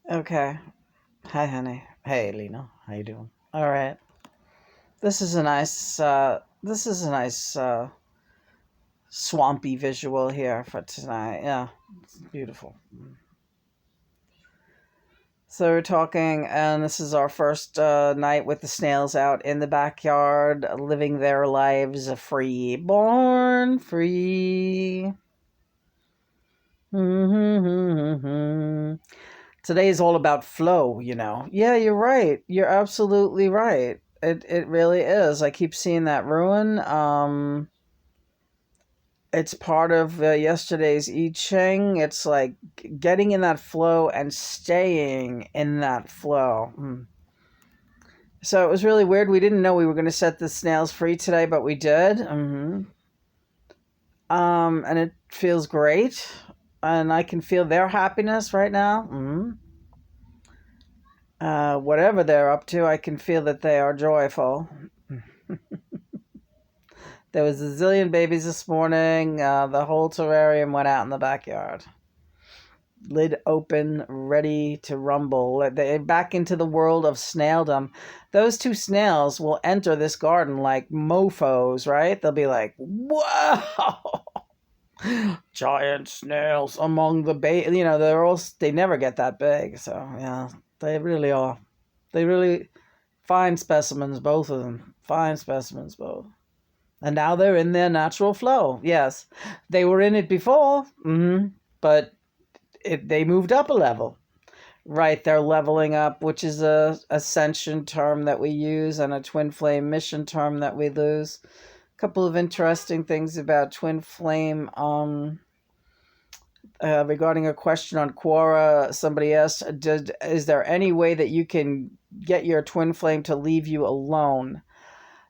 Okay. Hi, honey. Hey, Lena. How you doing? All right. This is a nice swampy visual here for tonight. Yeah, it's beautiful. So we're talking, and this is our first night with the snails out in the backyard, living their lives free, born free. Today is all about flow, you know. Yeah, you're right. You're absolutely right. It really is. I keep seeing that ruin. It's part of yesterday's I Ching. It's like getting in that flow and staying in that flow. So it was really weird. We didn't know we were going to set the snails free today, but we did. And it feels great, and I can feel their happiness right now. Whatever they're up to, I can feel that they are joyful. There was a zillion babies this morning. The whole terrarium went out in the backyard. Lid open, ready to rumble. They back into the world of snailedom. Those two snails will enter this garden like mofos, right? They'll be like, "Whoa, giant snails among the You know, they never get that big. So yeah, they really are. They really fine specimens, both of them. Fine specimens, both. And now they're in their natural flow. Yes, they were in it before, but they moved up a level. Right, they're leveling up, which is a Ascension term that we use and a twin flame mission term that we use. A couple of interesting things about twin flame. Regarding a question on Quora, somebody asked, is there any way that you can get your twin flame to leave you alone?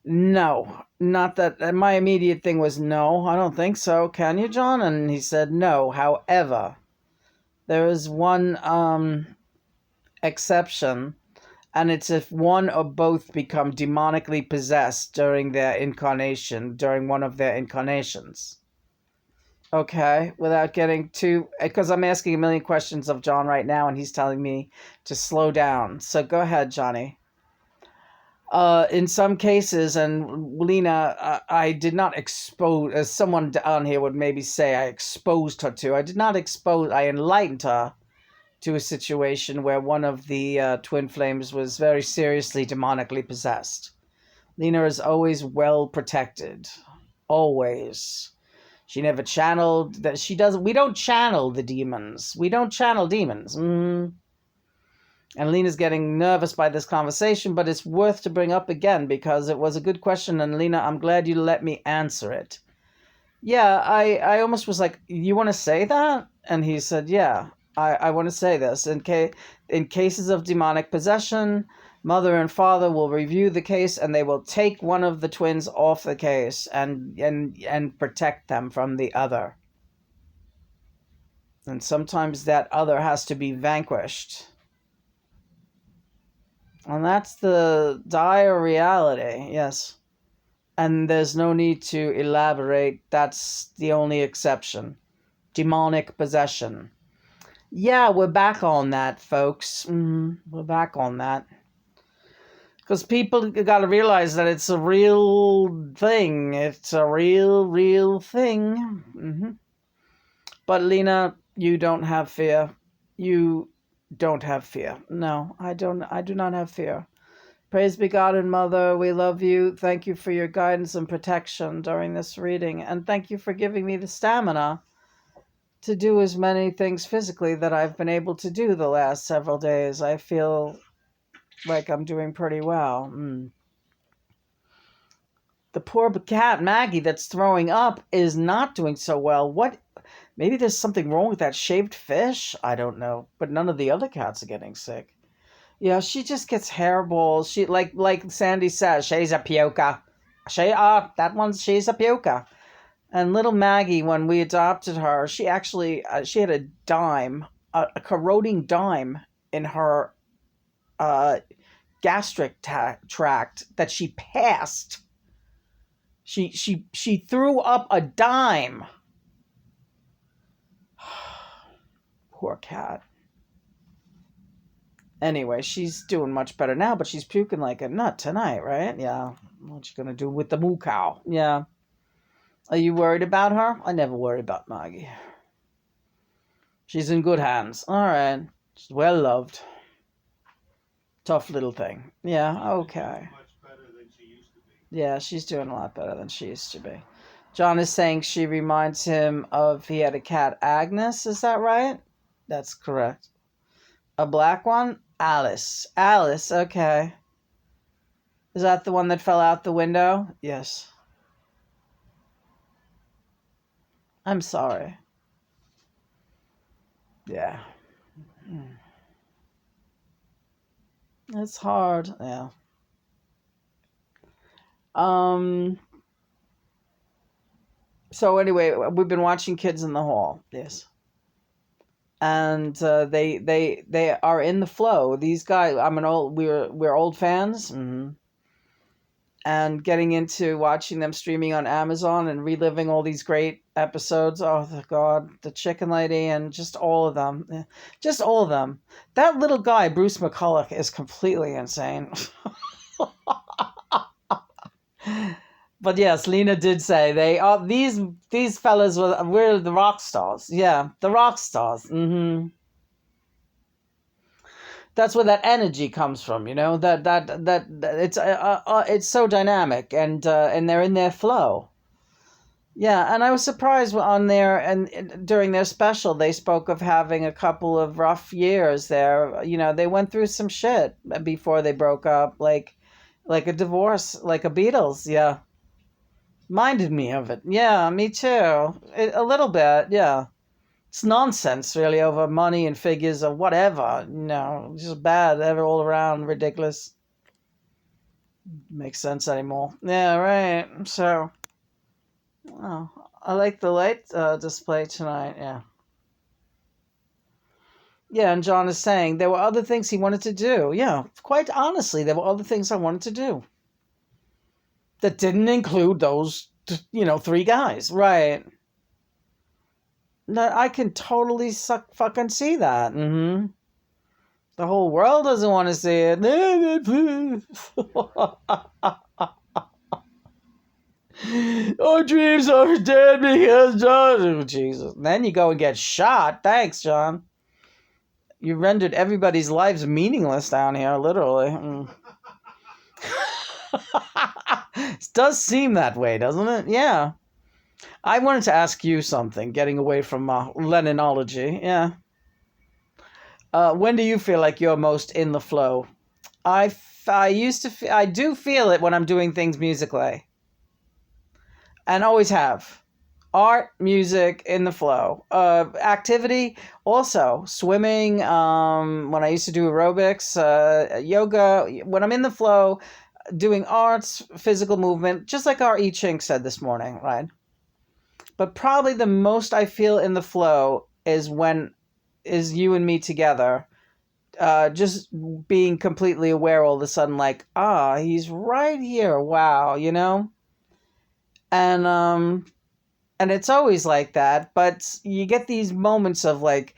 No, not that. And my immediate thing was, no, I don't think so. Can you, John? And he said, no. However, there is one exception, and it's if one or both become demonically possessed during one of their incarnations. Okay, without getting too, because I'm asking a million questions of John right now, and he's telling me to slow down. So go ahead, Johnny. In some cases, and Lena, I did not expose, as someone on here would maybe say, I exposed her to. I did not expose, I enlightened her to a situation where one of the twin flames was very seriously demonically possessed. Lena is always well protected. Always. She never channeled that. We don't channel the demons. We don't channel demons. And Lena's getting nervous by this conversation, but it's worth to bring up again because it was a good question. And Lena, I'm glad you let me answer it. Yeah, I almost was like, you want to say that? And he said, yeah, I want to say this. In cases of demonic possession, mother and father will review the case and they will take one of the twins off the case and protect them from the other. And sometimes that other has to be vanquished. And that's the dire reality, yes. And there's no need to elaborate. That's the only exception. Demonic possession. Yeah, we're back on that, folks. We're back on that. Because people got to realize that it's a real thing. It's a real thing. But Lena, you don't have fear. You don't have fear. No, I don't. I do not have fear. Praise be God and Mother. We love you. Thank you for your guidance and protection during this reading. And thank you for giving me the stamina to do as many things physically that I've been able to do the last several days. I feel like I'm doing pretty well. The poor cat, Maggie, that's throwing up is not doing so well. What? Maybe there's something wrong with that shaved fish? I don't know. But none of the other cats are getting sick. Yeah, she just gets hairballs. She like Sandy says, she's a puker. She's a puker. And little Maggie, when we adopted her, she actually she had a dime, a corroding dime in her gastric tract that she passed. She threw up a dime. Poor cat. Anyway, she's doing much better now, but she's puking like a nut tonight, right? Yeah. What you gonna do with the moo cow? Yeah. Are you worried about her? I never worry about Maggie. She's in good hands. All right. She's well loved. Tough little thing. Yeah, okay. Yeah, she's doing a lot better than she used to be. John is saying she reminds him of he had a cat, Agnes. Is that right? That's correct. A black one? Alice. Alice, okay. Is that the one that fell out the window? Yes. I'm sorry. Yeah. It's hard. Yeah. Um. So anyway, we've been watching Kids in the Hall. Yes. And they are in the flow. These guys, we're old fans. Mm-hmm. And getting into watching them streaming on Amazon and reliving all these great episodes. Oh, God, the Chicken Lady and just all of them. Just all of them. That little guy, Bruce McCulloch, is completely insane. But yes, Lena did say they are these fellas we're the rock stars. Yeah, the rock stars. Mm-hmm. That's where that energy comes from, that it's so dynamic and they're in their flow. Yeah, and I was surprised on there and during their special they spoke of having a couple of rough years there. They went through some shit before they broke up, like a divorce, like a Beatles. Yeah, minded me of it. Yeah, me too. A little bit. Yeah. It's nonsense, really, over money and figures or whatever. Just bad, all around, ridiculous. Makes sense anymore. Yeah, right. So, oh, I like the light display tonight. Yeah. Yeah, and John is saying there were other things he wanted to do. Yeah, quite honestly, there were other things I wanted to do that didn't include those, three guys. Right. No, I can totally fucking see that. Mm-hmm. The whole world doesn't want to see it. Our dreams are dead because John. Oh, Jesus. And then you go and get shot. Thanks, John. You rendered everybody's lives meaningless down here, literally. It does seem that way, doesn't it? Yeah. I wanted to ask you something, getting away from Leninology. Yeah. When do you feel like you're most in the flow? I do feel it when I'm doing things musically, and always have. Art, music, in the flow. Activity, also swimming. When I used to do aerobics, yoga. When I'm in the flow, doing arts, physical movement, just like our I Ching said this morning, right? But probably the most I feel in the flow is you and me together. Just being completely aware all of a sudden, like, he's right here. Wow, and it's always like that, but you get these moments of like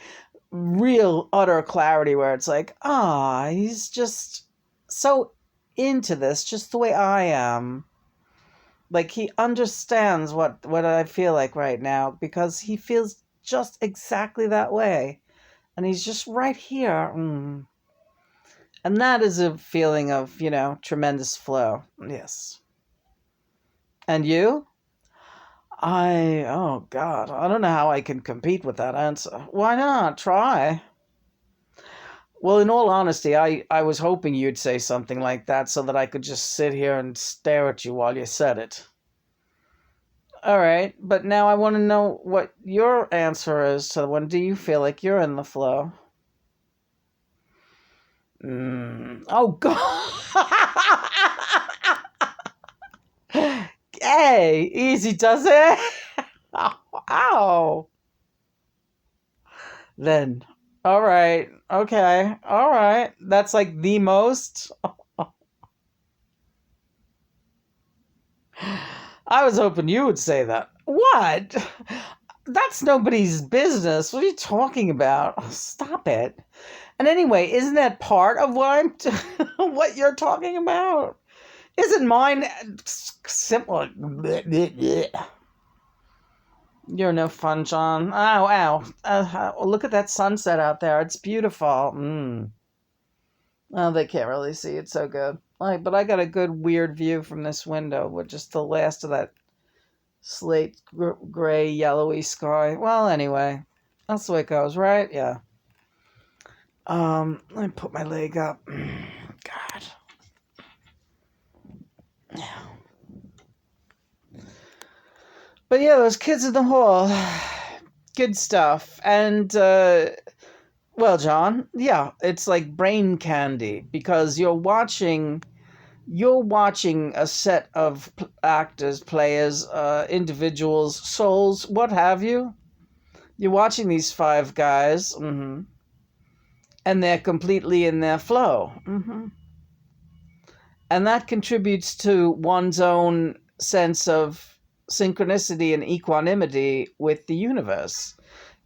real utter clarity where it's like, he's just so into this, just the way I am. Like he understands what I feel like right now because he feels just exactly that way, and he's just right here. And that is a feeling of, tremendous flow. Yes. And you? Oh God, I don't know how I can compete with that answer. Why not? Try. Well, in all honesty, I was hoping you'd say something like that so that I could just sit here and stare at you while you said it. All right, but now I want to know what your answer is to when do you feel like you're in the flow? Oh, God. Hey, easy does it? Ow. Then, all right. Okay. All right. That's like the most. I was hoping you would say that. What? That's nobody's business. What are you talking about? Oh, stop it. And anyway, isn't that part of what what you're talking about? Isn't mine simple? You're no fun, John. Ow, ow. Look at that sunset out there. It's beautiful. Oh, they can't really see. It's so good. But I got a good weird view from this window with just the last of that slate gray yellowy sky. Well, anyway, that's the way it goes, right? Yeah. Let me put my leg up. God. Yeah. But yeah, those kids in the hall, good stuff. And well, John, yeah, it's like brain candy because you're watching a set of actors, players, individuals, souls, what have you. You're watching these five guys, and they're completely in their flow. And that contributes to one's own sense of synchronicity and equanimity with the universe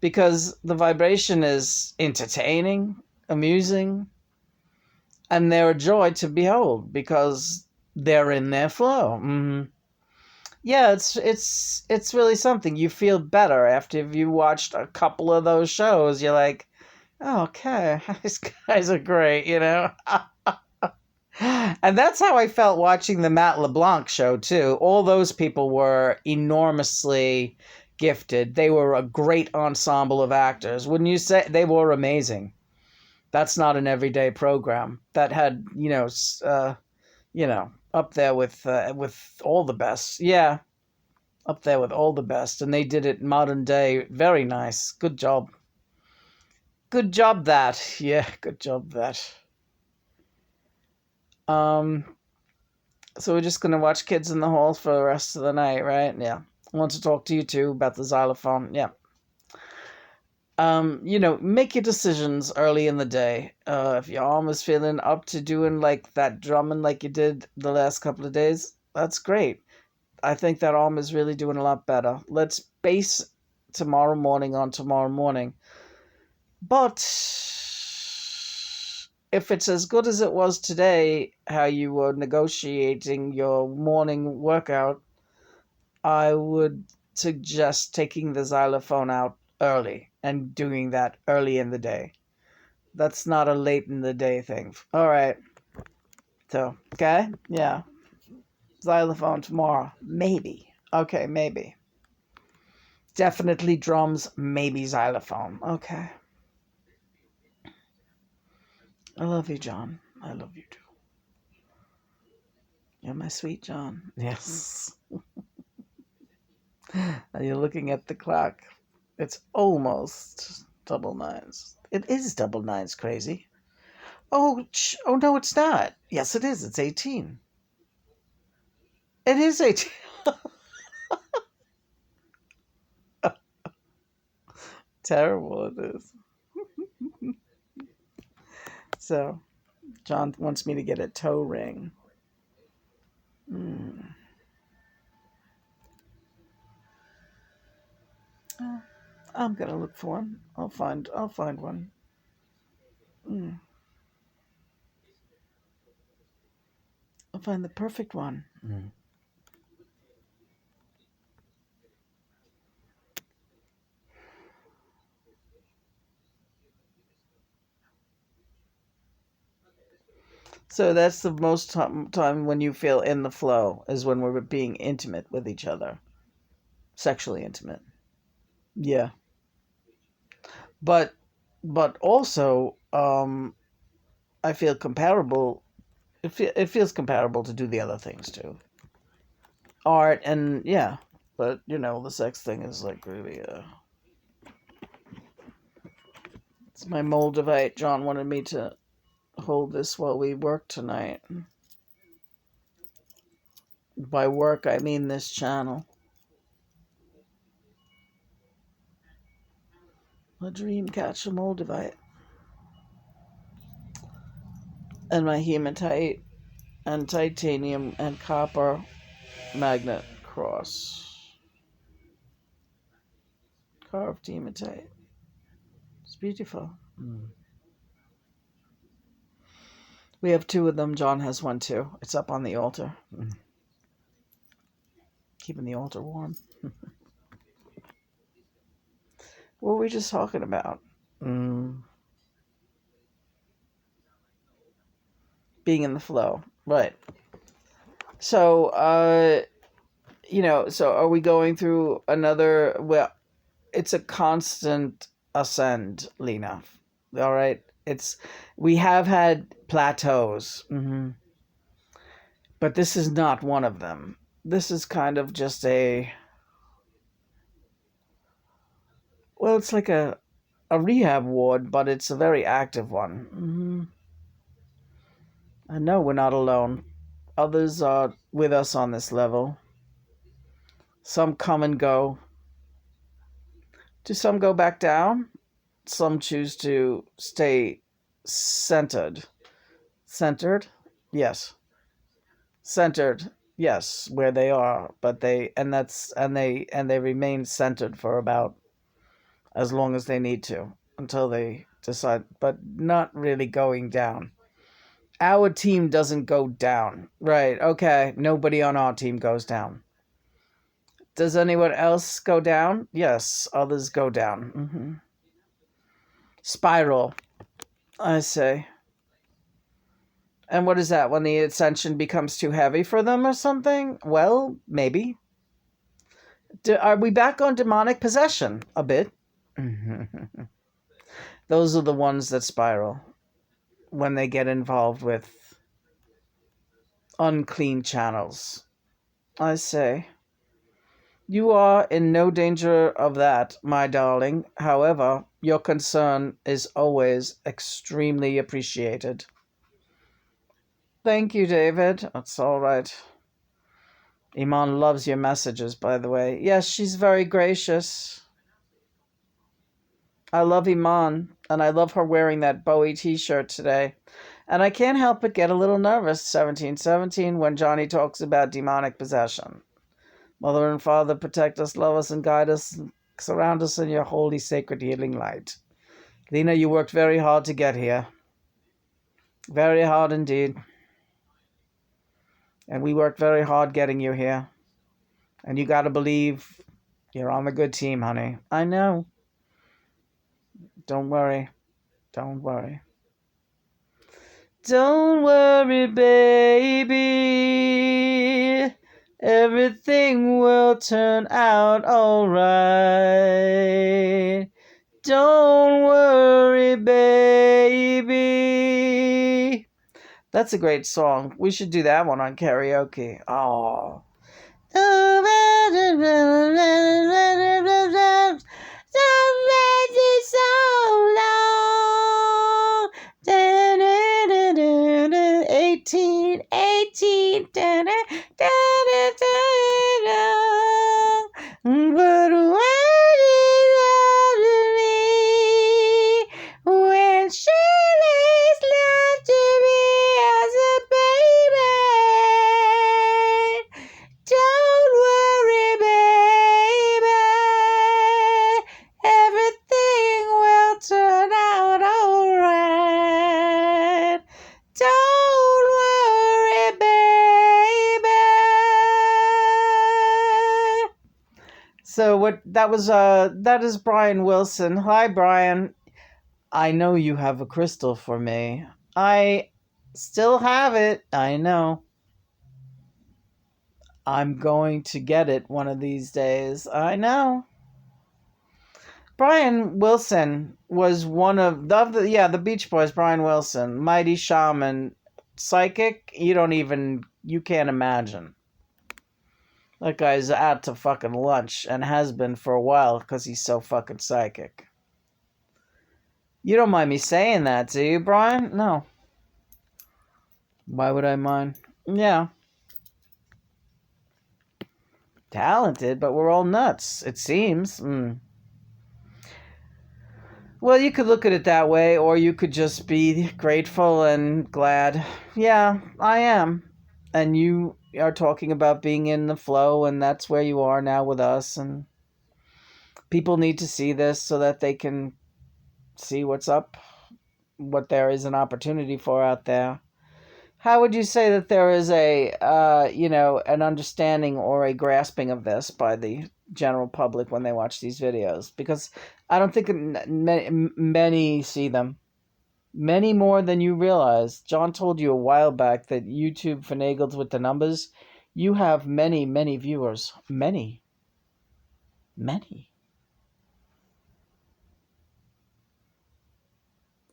because the vibration is entertaining, amusing, and they're a joy to behold because they're in their flow. Yeah, it's really something. You feel better after you watched a couple of those shows. You're like, oh, okay, these guys are great, you know? And that's how I felt watching the Matt LeBlanc show, too. All those people were enormously gifted. They were a great ensemble of actors. Wouldn't you say? They were amazing. That's not an everyday program. That had, up there with all the best. Yeah, up there with all the best. And they did it modern day. Very nice. Good job. Good job, that. Yeah, good job, that. So we're just going to watch Kids in the Hall for the rest of the night, right? Yeah. I want to talk to you, too, about the xylophone. Yeah. Make your decisions early in the day. If your arm is feeling up to doing like that drumming like you did the last couple of days, that's great. I think that arm is really doing a lot better. Let's base tomorrow morning on tomorrow morning. But if it's as good as it was today, how you were negotiating your morning workout, I would suggest taking the xylophone out early and doing that early in the day. That's not a late in the day thing. All right. So, okay? Yeah. Xylophone tomorrow. Maybe. Okay, maybe. Definitely drums, maybe xylophone. Okay. I love you, John. I love you too. You're my sweet John. Yes. You're looking at the clock. It's almost double nines. It is double nines, crazy. Oh, oh no, it's not. Yes, it is. It's 18. It is 18. Terrible it is. So, John wants me to get a toe ring. I'm gonna look for one. I'll find one. I'll find the perfect one. So that's the most time when you feel in the flow is when we're being intimate with each other, sexually intimate. Yeah, but also I feel comparable. It feels comparable to do the other things too, art and yeah. But the sex thing is like really it's my Moldavite. John wanted me to hold this while we work tonight. By work, I mean this channel. A dream catcher Moldavite. And my hematite and titanium and copper magnet cross. Carve to imitate. It's beautiful. We have 2 of them. John has one too. It's up on the altar. Keeping the altar warm. What were we just talking about? Being in the flow. Right. So, so are we going through another, well, it's a constant ascend, Lena. All right. We have had plateaus. But this is not one of them. This is kind of just it's like a rehab ward, but it's a very active one. I know we're not alone. Others are with us on this level. Some come and go. Do some go back down? Some choose to stay centered. Centered? Yes. Centered. Yes, where they are, but they remain centered for about as long as they need to until they decide, but not really going down. Our team doesn't go down. Right, okay. Nobody on our team goes down. Does anyone else go down? Yes, others go down. Spiral, I say. And what is that? When the ascension becomes too heavy for them or something? Well, maybe. Are we back on demonic possession? A bit. Those are the ones that spiral when they get involved with unclean channels. I say. You are in no danger of that, my darling. However, your concern is always extremely appreciated. Thank you, David. That's all right. Iman loves your messages, by the way. Yes, she's very gracious. I love Iman, and I love her wearing that Bowie t-shirt today. And I can't help but get a little nervous, 1717, when Johnny talks about demonic possession. Mother and Father, protect us, love us, and guide us, and surround us in your holy, sacred, healing light. Lena, you worked very hard to get here. Very hard indeed. And we worked very hard getting you here. And you got to believe you're on the good team, honey. I know. Don't worry. Don't worry. Don't worry, baby. Everything will turn out all right. Don't worry, baby. That's a great song. We should do that one on karaoke. Oh. So long. 18, 18. But when he loved me, when she lays love to me as a baby, don't worry, baby, everything will turn out alright. Don't worry, baby. So that is Brian Wilson. Hi, Brian. I know you have a crystal for me. I still have it. I know. I'm going to get it one of these days. I know. Brian Wilson was one of the Beach Boys. Brian Wilson, mighty shaman, psychic. You can't imagine. That guy's out to fucking lunch and has been for a while because he's so fucking psychic. You don't mind me saying that, do you, Brian? No. Why would I mind? Yeah. Talented, but we're all nuts, it seems. Well, you could look at it that way, or you could just be grateful and glad. Yeah, I am. And you are talking about being in the flow, and that's where you are now with us. People need to see this so that they can see what's up, what there is an opportunity for out there. How would you say that there is an understanding or a grasping of this by the general public when they watch these videos? Because I don't think many see them. Many more than you realize. John told you a while back that YouTube finagles with the numbers. You have many, many viewers. Many. Many.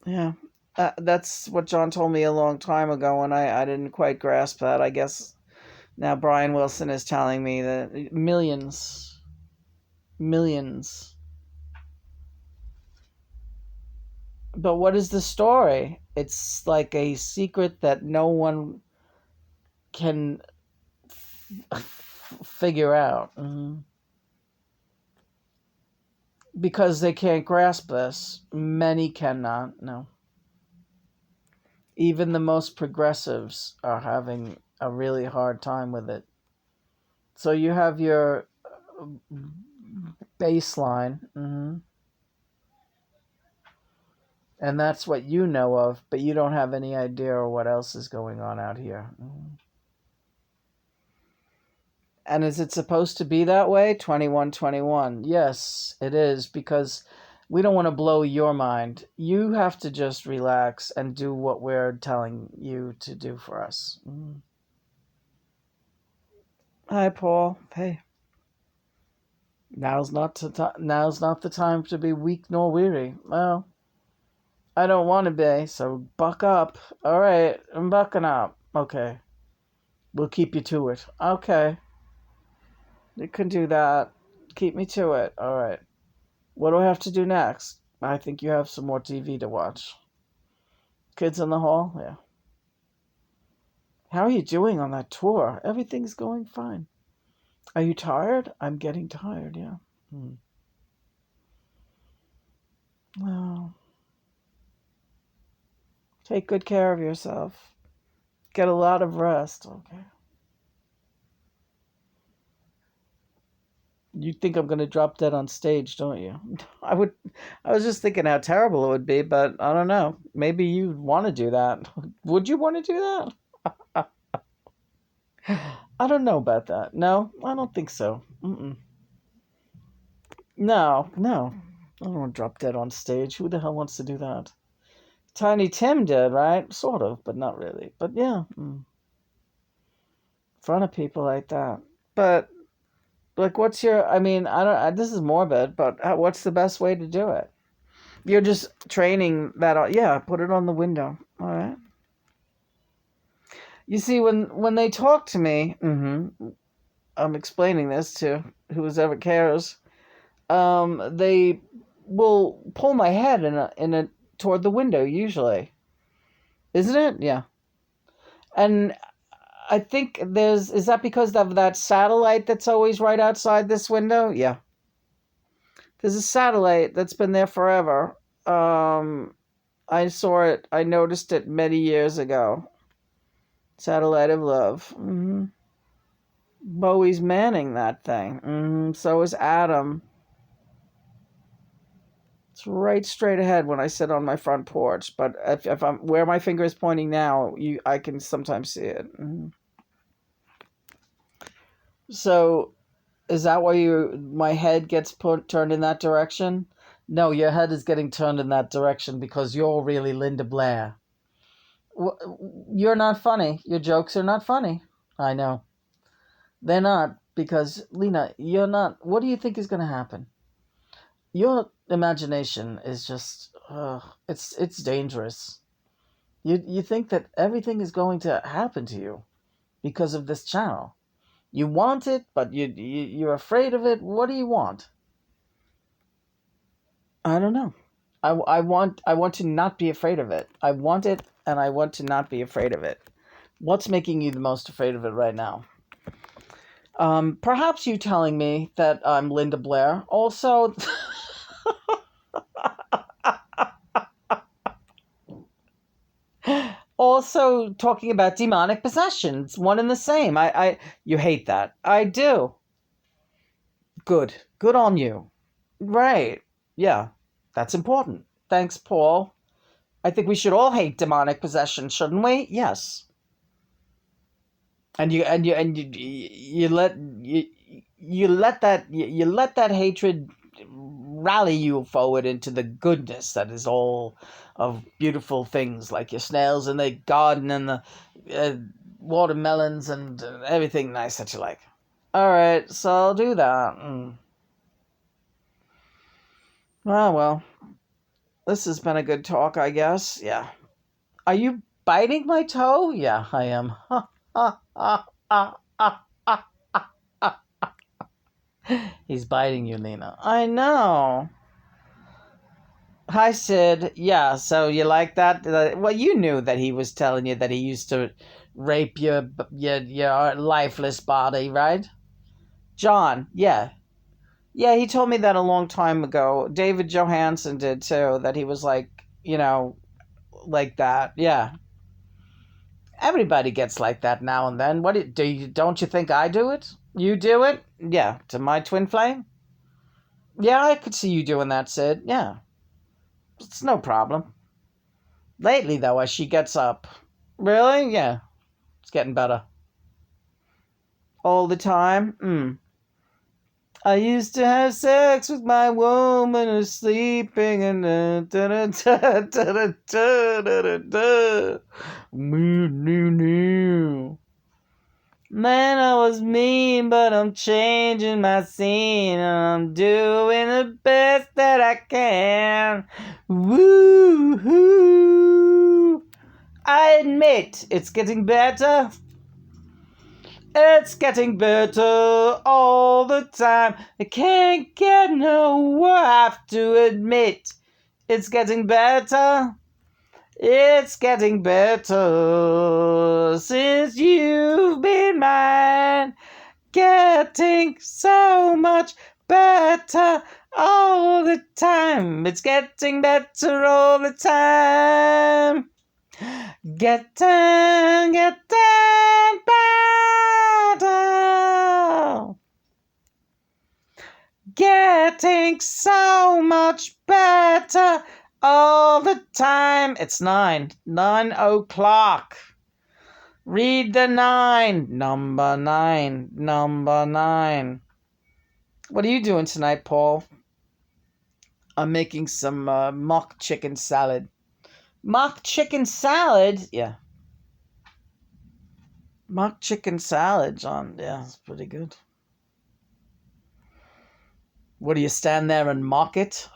Yeah. That's what John told me a long time ago, and I didn't quite grasp that. I guess now Brian Wilson is telling me that millions. Millions. But what is the story? It's like a secret that no one can figure out. Because they can't grasp this. Many cannot, no. Even the most progressives are having a really hard time with it. So you have your baseline, and that's what you know of, but you don't have any idea of what else is going on out here. And is it supposed to be that way? 2121. Yes, it is, because we don't want to blow your mind. You have to just relax and do what we're telling you to do for us. Hi, Paul. Hey. Now's not the time to be weak nor weary. Well, I don't want to be, so buck up. All right, I'm bucking up. Okay. We'll keep you to it. Okay. You can do that. Keep me to it. All right. What do I have to do next? I think you have some more TV to watch. Kids in the hall? Yeah. How are you doing on that tour? Everything's going fine. Are you tired? I'm getting tired, yeah. Well, take good care of yourself. Get a lot of rest, okay? You think I'm going to drop dead on stage, don't you? I was just thinking how terrible it would be, but I don't know. Maybe you'd want to do that. Would you want to do that? I don't know about that. No, I don't think so. No. I don't want to drop dead on stage. Who the hell wants to do that? Tiny Tim did, right? Sort of, but not really. But yeah. In front of people like that. But like, what's your? I mean, I don't. This is morbid, but what's the best way to do it? You're just training that. Yeah, put it on the window. All right. You see, when they talk to me, I'm explaining this to whoever cares. They will pull my head in a toward the window usually, isn't it? Yeah. And I think is that because of that satellite that's always right outside this window? Yeah. There's a satellite that's been there forever. I saw it, I noticed it many years ago. Satellite of Love. Bowie's manning that thing. So is Adam. It's right straight ahead when I sit on my front porch. But if I'm where my finger is pointing now, I can sometimes see it. So, is that why my head gets turned in that direction? No, your head is getting turned in that direction because you're really Linda Blair. You're not funny. Your jokes are not funny. I know. They're not, because, Lena, you're not. What do you think is going to happen? Your imagination is just, it's dangerous. You think that everything is going to happen to you because of this channel. You want it, but you're afraid of it. What do you want? I don't know. I want to not be afraid of it. I want it, and I want to not be afraid of it. What's making you the most afraid of it right now? Perhaps you telling me that I'm Linda Blair. Also, also talking about demonic possessions. One and the same. You hate that. I do. Good on you. Right. Yeah. That's important. Thanks, Paul. I think we should all hate demonic possession, shouldn't we? Yes. And you let that hatred rally you forward into the goodness that is all of beautiful things like your snails in the garden and the uh, watermelons and everything nice that you like. All right, so I'll do that. Well, this has been a good talk, I guess. Yeah. Are you biting my toe? Yeah, I am. He's biting you, Lena. I know. Hi, Sid. Yeah, so you like that? Well, you knew that he was telling you that he used to rape your lifeless body, right? John, yeah. Yeah, he told me that a long time ago. David Johansen did too, that he was like, like that. Yeah. Everybody gets like that now and then. Don't you think I do it? You do it? Yeah, to my twin flame? Yeah, I could see you doing that, Sid. Yeah. It's no problem. Lately, though, as she gets up. Really? Yeah. It's getting better. All the time? I used to have sex with my woman who's sleeping and Man, I was mean, but I'm changing my scene and I'm doing the best that I can. Woo-hoo! I admit it's getting better. It's getting better all the time. I can't get no I have to admit it's getting better. It's getting better since you've been mine. Getting so much better all the time. It's getting better all the time. Getting better. Getting so much better all the time. It's 9 o'clock. Read the 9. Number 9. What are you doing tonight, Paul? I'm making some mock chicken salad. Mock chicken salad? Yeah. Mock chicken salad, John. Yeah, it's pretty good. What, do you stand there and mock it?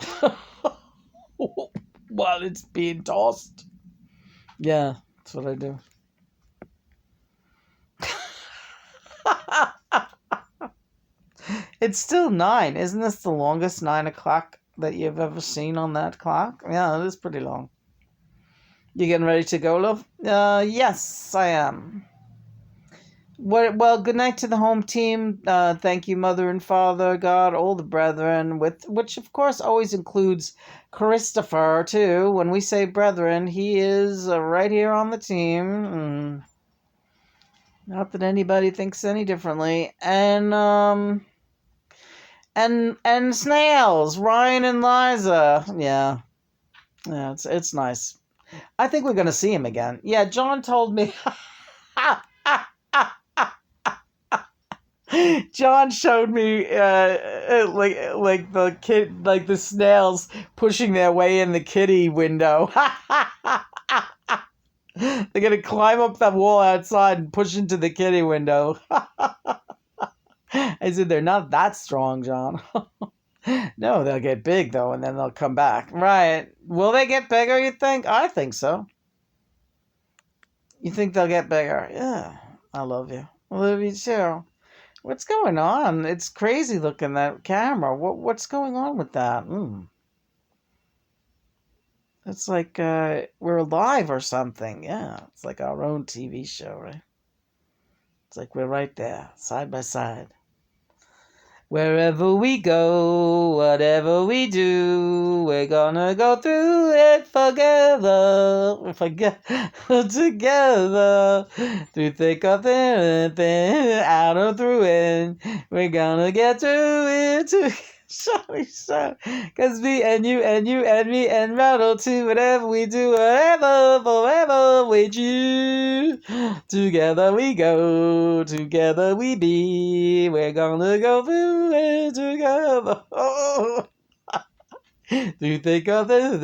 While it's being tossed? Yeah, that's what I do. It's still 9. Isn't this the longest 9 o'clock that you've ever seen on that clock? Yeah, it is pretty long. You getting ready to go, love? Yes, I am. Well, good night to the home team. Thank you, Mother and Father, God, all the brethren, which of course always includes Christopher too. When we say brethren, he is right here on the team. Not that anybody thinks any differently. And snails, Ryan and Liza. Yeah, it's nice. I think we're gonna see him again. Yeah, John told me. John showed me like the kid, like the snails pushing their way in the kitty window. They're gonna climb up that wall outside and push into the kitty window. I said they're not that strong, John. No, they'll get big though, and then they'll come back. Right? Will they get bigger? You think? I think so. You think they'll get bigger? Yeah. I love you. I love you too. What's going on? It's crazy looking, that camera. What's going on with that? It's like we're live or something. Yeah, it's like our own TV show, right? It's like we're right there, side by side. Wherever we go, whatever we do, we're gonna go through it together, together, through thick or thin, out or through it. We're gonna get through it together. Johnny, so, cause me and you and you and me and Ronald too, whatever we do, whatever, forever with you. Together we go, together we be, we're gonna go through it together. Oh. Do you think of this?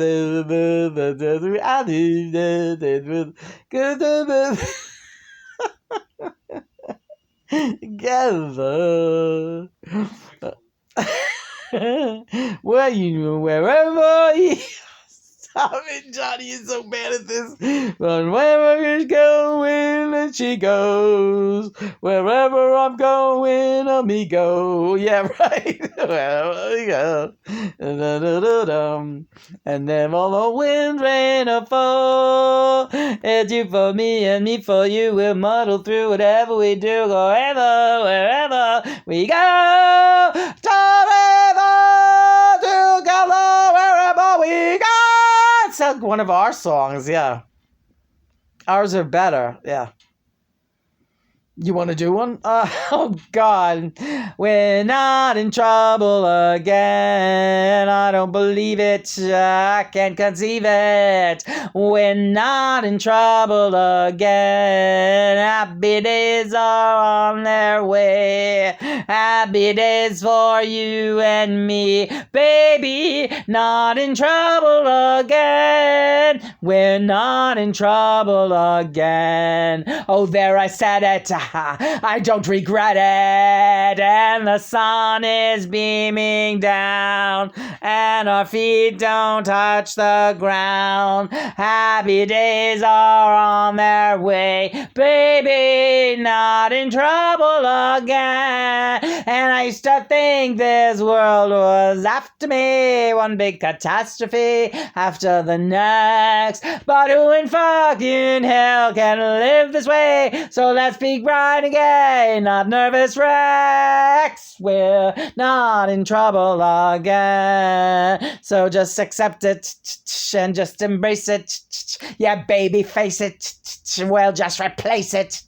I do together. Wherever you stop it, Johnny is so bad at this. But wherever she's going, and she goes. Wherever I'm going, amigo. Yeah, right. Wherever we go. And then all the wind, rain, or fall. It's you for me and me for you. We'll muddle through whatever we do, wherever we go. Together, wherever we go. It's like one of our songs, yeah. Ours are better, yeah. You want to do one? Oh, God. We're not in trouble again. I don't believe it. I can't conceive it. We're not in trouble again. Happy days are on their way. Happy days for you and me. Baby, not in trouble again. We're not in trouble again. Oh, there I said it. I don't regret it. And the sun is beaming down, and our feet don't touch the ground. Happy days are on their way. Baby, not in trouble again. And I used to think this world was after me, one big catastrophe after the next. But who in fucking hell can live this way? So let's be bright again, not nervous wrecks. We're not in trouble again. So just accept it and just embrace it. Yeah, baby, face it. Well, just replace it.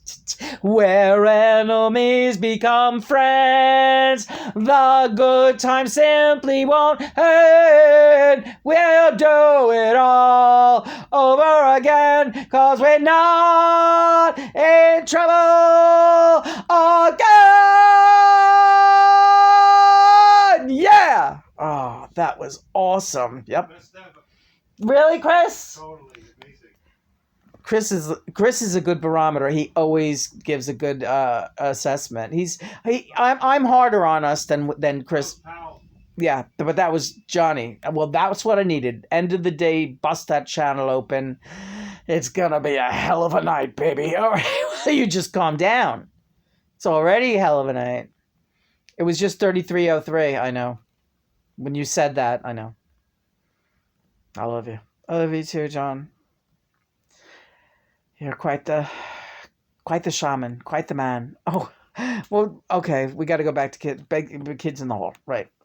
Where enemies become friends, the good times simply won't end. We'll do it all over again, 'cause we're not in trouble again. Yeah. Oh, that was awesome. Yep. Really, Chris? Totally amazing. Chris is a good barometer. He always gives a good assessment. I'm harder on us than Chris. Yeah, but that was Johnny. Well, that's what I needed. End of the day, bust that channel open. It's gonna be a hell of a night, baby. All right, well, you just calm down. It's already a hell of a night. It was just 33:03. I know. When you said that, I know. I love you. I love you too, John. You're quite the shaman, quite the man. Oh, well, okay. We got to go back to kids in the hall, right?